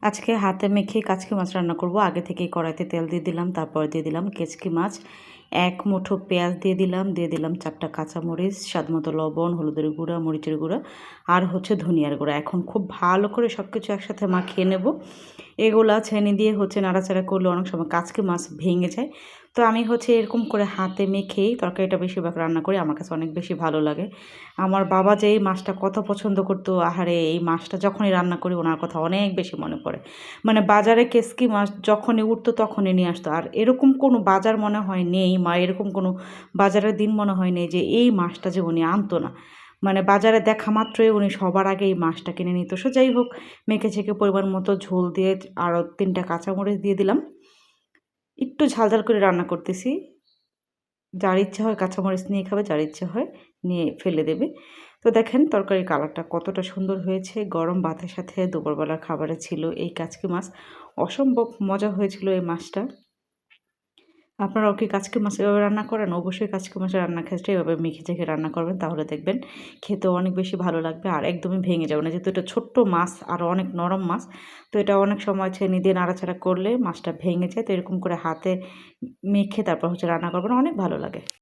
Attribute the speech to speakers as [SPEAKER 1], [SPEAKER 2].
[SPEAKER 1] আজকে হাতে মেখে কাচকি মাছ রান্না করব। আগে থেকেই কড়াইতে তেল দিয়ে দিলাম, তারপর দিয়ে দিলাম কেচকি মাছ, এক মুঠো পেঁয়াজ দিয়ে দিলাম 4টা কাঁচামরিচ, স্বাদমতো লবণ, হলুদের গুঁড়া, মরিচের গুঁড়া আর হচ্ছে ধনিয়ার গুঁড়া। এখন খুব ভালো করে সব কিছু একসাথে মাখিয়ে নেব। এগুলা ছেনি দিয়ে নাড়াচাড়া করলে অনেক সময় কাচকি মাছ ভেঙে যায়। তো আমি এরকম করে হাতে মেখেই তরকারিটা বেশিরভাগ রান্না করি। আমার কাছে অনেক বেশি ভালো লাগে। আমার বাবা যে এই মাছটা কত পছন্দ করতো, আহারে এই মাছটা যখনই রান্না করি ওনার কথা অনেক বেশি মনে পড়ে। মানে বাজারে কেচকি মাছ যখনই উঠতো তখনই নিয়ে আসতো। আর এরকম কোনো বাজার মনে হয় নেই, এরকম কোনো বাজারের দিন মনে হয় নেই যে এই মাছটা যে উনি আনতো না। মানে বাজারে দেখা মাত্রই উনি সবার আগে এই মাছটা কিনে নিত। যাই হোক, মেখে ছেঁকে পরিমাণ মতো ঝোল দিয়ে আরও 3টা কাঁচামরিচ দিয়ে দিলাম। একটু ঝাল ঝাল করে রান্না করতেছি। যার ইচ্ছা হয় কাঁচামরিচ নিয়ে খাবে, যার ইচ্ছা হয় নিয়ে ফেলে দেবে। তো দেখেন তরকারির কালারটা কতটা সুন্দর হয়েছে। গরম ভাতের সাথে দুপুরবেলার খাবারে ছিল এই কাচকি মাছ। অসম্ভব মজা হয়েছিল এই মাছটা। আপনারাও কি কাচকি মাছ এভাবে রান্না করেন? অবশ্যই কাচকি মাছের রান্নার ক্ষেত্রে এভাবে মেখে ছেঁকে রান্না করবেন, তাহলে দেখবেন খেতেও অনেক বেশি ভালো লাগবে আর একদমই ভেঙে যাবে না। যেহেতু এটা ছোট্ট মাছ আর অনেক নরম মাছ, তো এটা অনেক সময় ছেনি দিয়ে নাড়াচাড়া করলে মাছটা ভেঙে যায়। তো এরকম করে হাতে মেখে তারপর রান্না করবেন, অনেক ভালো লাগে।